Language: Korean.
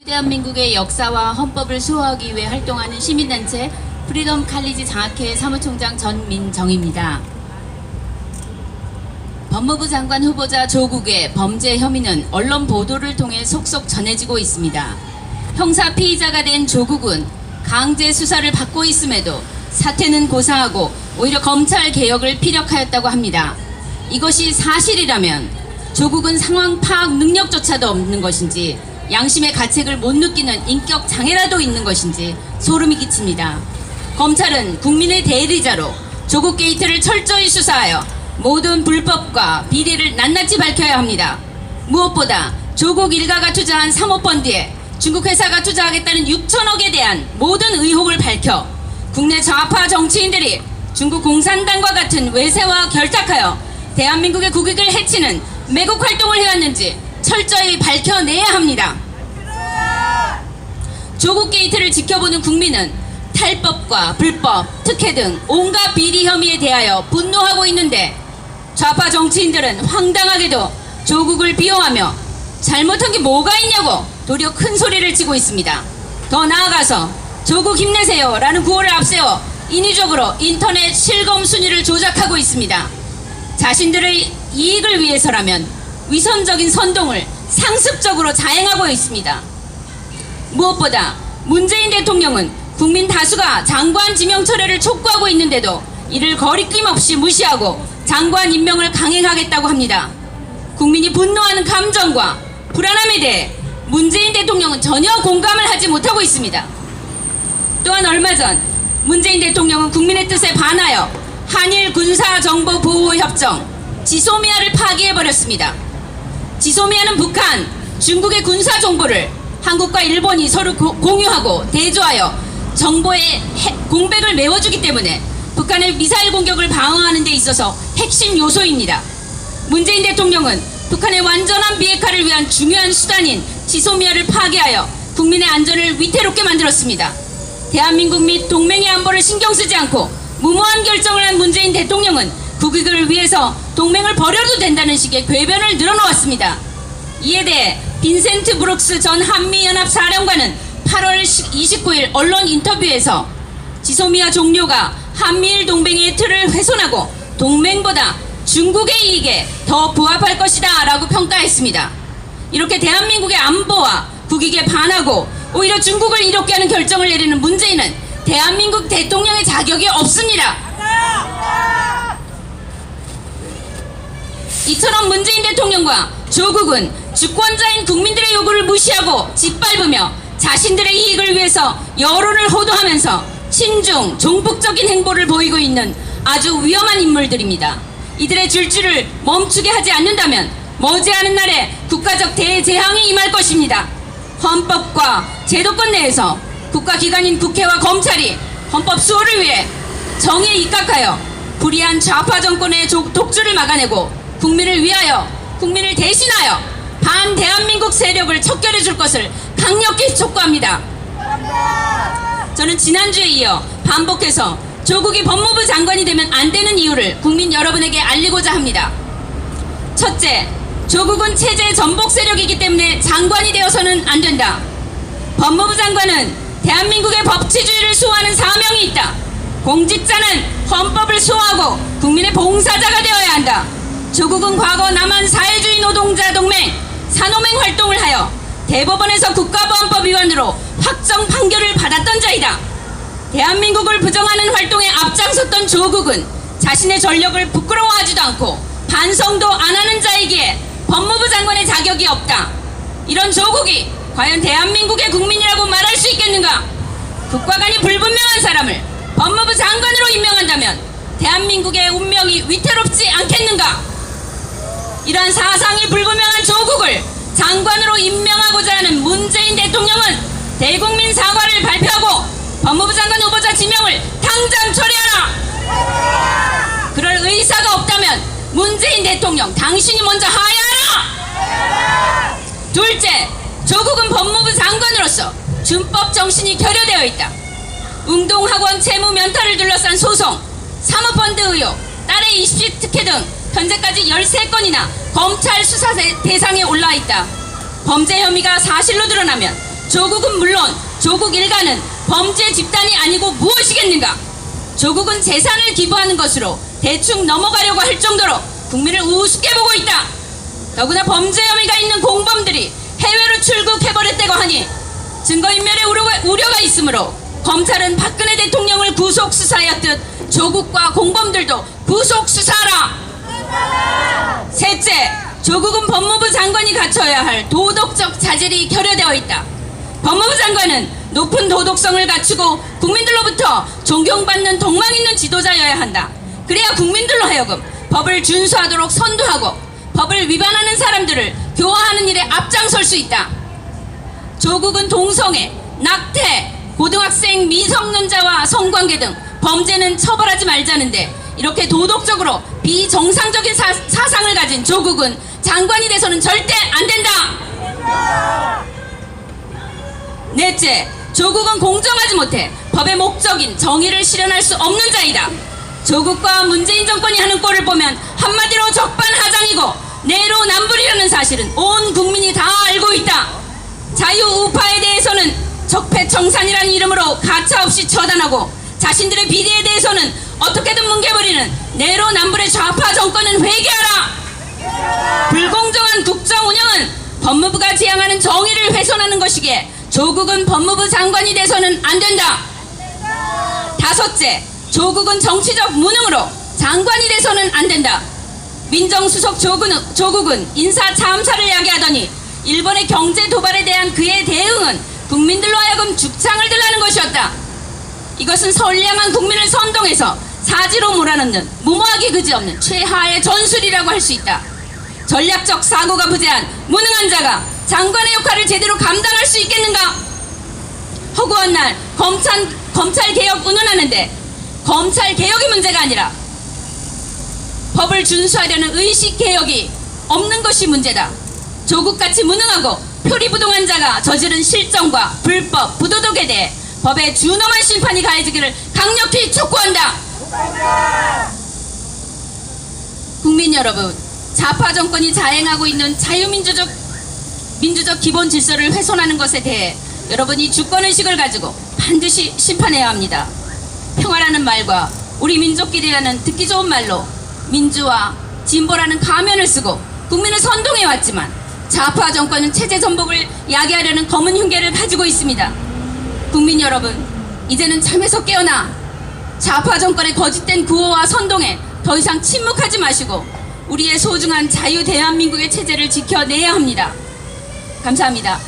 대한민국의 역사와 헌법을 수호하기 위해 활동하는 시민단체 프리덤 칼리지 장학회 사무총장 전민정입니다. 법무부 장관 후보자 조국의 범죄 혐의는 언론 보도를 통해 속속 전해지고 있습니다. 형사 피의자가 된 조국은 강제 수사를 받고 있음에도 사퇴는 고사하고 오히려 검찰 개혁을 피력하였다고 합니다. 이것이 사실이라면 조국은 상황 파악 능력조차도 없는 것인지 양심의 가책을 못 느끼는 인격 장애라도 있는 것인지 소름이 끼칩니다. 검찰은 국민의 대리자로 조국 게이트를 철저히 수사하여 모든 불법과 비리를 낱낱이 밝혀야 합니다. 무엇보다 조국 일가가 투자한 사모펀드에 중국 회사가 투자하겠다는 6천억에 대한 모든 의혹을 밝혀 국내 좌파 정치인들이 중국 공산당과 같은 외세와 결탁하여 대한민국의 국익을 해치는 매국 활동을 해왔는지 철저히 밝혀내야 합니다. 조국 게이트를 지켜보는 국민은 탈법과 불법, 특혜 등 온갖 비리 혐의에 대하여 분노하고 있는데 좌파 정치인들은 황당하게도 조국을 비호하며 잘못한 게 뭐가 있냐고 도리어 큰 소리를 치고 있습니다. 더 나아가서 조국 힘내세요 라는 구호를 앞세워 인위적으로 인터넷 실검 순위를 조작하고 있습니다. 자신들의 이익을 위해서라면 위선적인 선동을 상습적으로 자행하고 있습니다. 무엇보다 문재인 대통령은 국민 다수가 장관 지명 철회를 촉구하고 있는데도 이를 거리낌 없이 무시하고 장관 임명을 강행하겠다고 합니다. 국민이 분노하는 감정과 불안함에 대해 문재인 대통령은 전혀 공감을 하지 못하고 있습니다. 또한 얼마 전 문재인 대통령은 국민의 뜻에 반하여 한일 군사정보보호협정 지소미아를 파기해버렸습니다. 지소미아는 북한, 중국의 군사 정보를 한국과 일본이 서로 공유하고 대조하여 정보의 공백을 메워주기 때문에 북한의 미사일 공격을 방어하는 데 있어서 핵심 요소입니다. 문재인 대통령은 북한의 완전한 비핵화를 위한 중요한 수단인 지소미아를 파괴하여 국민의 안전을 위태롭게 만들었습니다. 대한민국 및 동맹의 안보를 신경 쓰지 않고 무모한 결정을 한 문재인 대통령은 국익을 위해서 동맹을 버려도 된다는 식의 궤변을 늘어놓았습니다. 이에 대해 빈센트 브룩스 전 한미연합 사령관은 8월 29일 언론 인터뷰에서 지소미아 종료가 한미일 동맹의 틀을 훼손하고 동맹보다 중국의 이익에 더 부합할 것이다 라고 평가했습니다. 이렇게 대한민국의 안보와 국익에 반하고 오히려 중국을 이롭게 하는 결정을 내리는 문재인은 대한민국 대통령의 자격이 없습니다. 이처럼 문재인 대통령과 조국은 주권자인 국민들의 요구를 무시하고 짓밟으며 자신들의 이익을 위해서 여론을 호도하면서 친중, 종북적인 행보를 보이고 있는 아주 위험한 인물들입니다. 이들의 질주를 멈추게 하지 않는다면 머지않은 날에 국가적 대재앙이 임할 것입니다. 헌법과 제도권 내에서 국가기관인 국회와 검찰이 헌법 수호를 위해 정의에 입각하여 불의한 좌파 정권의 독주를 막아내고 국민을 위하여, 국민을 대신하여 반대한민국 세력을 척결해 줄 것을 강력히 촉구합니다. 저는 지난주에 이어 반복해서 조국이 법무부 장관이 되면 안 되는 이유를 국민 여러분에게 알리고자 합니다. 첫째, 조국은 체제 전복 세력이기 때문에 장관이 되어서는 안 된다. 법무부 장관은 대한민국의 법치주의를 수호하는 사명이 있다. 공직자는 헌법을 수호하고 국민의 봉사자가 되어야 한다. 조국은 과거 남한 사회주의 노동자 동맹 산호맹 활동을 하여 대법원에서 국가보안법 위반으로 확정 판결을 받았던 자이다. 대한민국을 부정하는 활동에 앞장섰던 조국은 자신의 전력을 부끄러워하지도 않고 반성도 안 하는 자이기에 법무부 장관의 자격이 없다. 이런 조국이 과연 대한민국의 국민이라고 말할 수 있겠는가? 국가관이 불분명한 사람을 법무부 장관으로 임명한다면 대한민국의 운명이 위태롭지 않겠는가? 이러한 사상이 불분명한 조국을 장관으로 임명하고자 하는 문재인 대통령은 대국민 사과를 발표하고 법무부 장관 후보자 지명을 당장 처리하라! 그럴 의사가 없다면 문재인 대통령 당신이 먼저 하야하라! 둘째, 조국은 법무부 장관으로서 준법 정신이 결여되어 있다. 웅동학원 채무 면탈을 둘러싼 소송, 사모펀드 의혹, 딸의 입시 특혜 등 현재까지 13건이나 검찰 수사 대상에 올라 있다. 범죄 혐의가 사실로 드러나면 조국은 물론 조국 일가는 범죄 집단이 아니고 무엇이겠는가? 조국은 재산을 기부하는 것으로 대충 넘어가려고 할 정도로 국민을 우습게 보고 있다. 더구나 범죄 혐의가 있는 공범들이 해외로 출국해버렸다고 하니 증거인멸의 우려가 있으므로 검찰은 박근혜 대통령을 구속수사하였듯 조국과 공범들도 구속수사하라. 셋째, 조국은 법무부 장관이 갖춰야 할 도덕적 자질이 결여되어 있다. 법무부 장관은 높은 도덕성을 갖추고 국민들로부터 존경받는 덕망 있는 지도자여야 한다. 그래야 국민들로 하여금 법을 준수하도록 선도하고 법을 위반하는 사람들을 교화하는 일에 앞장설 수 있다. 조국은 동성애, 낙태, 고등학생 미성년자와 성관계 등 범죄는 처벌하지 말자는데 이렇게 도덕적으로 비정상적인 사상을 가진 조국은 장관이 돼서는 절대 안 된다. 넷째, 조국은 공정하지 못해 법의 목적인 정의를 실현할 수 없는 자이다. 조국과 문재인 정권이 하는 꼴을 보면 한마디로 적반하장이고 내로남불이라는 사실은 온 국민이 다 알고 있다. 자유우파에 대해서는 적폐청산이라는 이름으로 가차없이 처단하고 자신들의 비리에 대해서는 어떻게든 뭉개버리는 내로남불의 좌파 정권은 회개하라. 불공정한 국정 운영은 법무부가 지향하는 정의를 훼손하는 것이기에 조국은 법무부 장관이 돼서는 안 된다. 다섯째, 조국은 정치적 무능으로 장관이 돼서는 안 된다. 민정수석 조국은 인사 참사를 야기하더니 일본의 경제 도발에 대한 그의 대응은 국민들로 하여금 죽창을 들라는 것이었다. 이것은 선량한 국민을 선동해서 사지로 몰아넣는 무모하기 그지없는 최하의 전술이라고 할 수 있다. 전략적 사고가 부재한 무능한 자가 장관의 역할을 제대로 감당할 수 있겠는가? 허구한 날 검찰 개혁 운운하는데 검찰 개혁이 문제가 아니라 법을 준수하려는 의식 개혁이 없는 것이 문제다. 조국같이 무능하고 표리부동한 자가 저지른 실정과 불법, 부도덕에 대해 법에 준엄한 심판이 가해지기를 강력히 촉구한다. 국민 여러분, 좌파 정권이 자행하고 있는 민주적 기본 질서를 훼손하는 것에 대해 여러분이 주권의식을 가지고 반드시 심판해야 합니다. 평화라는 말과 우리 민족끼리라는 듣기 좋은 말로 민주와 진보라는 가면을 쓰고 국민을 선동해왔지만 좌파 정권은 체제 전복을 야기하려는 검은 흉계를 가지고 있습니다. 국민 여러분, 이제는 잠에서 깨어나 좌파 정권의 거짓된 구호와 선동에 더 이상 침묵하지 마시고 우리의 소중한 자유 대한민국의 체제를 지켜내야 합니다. 감사합니다.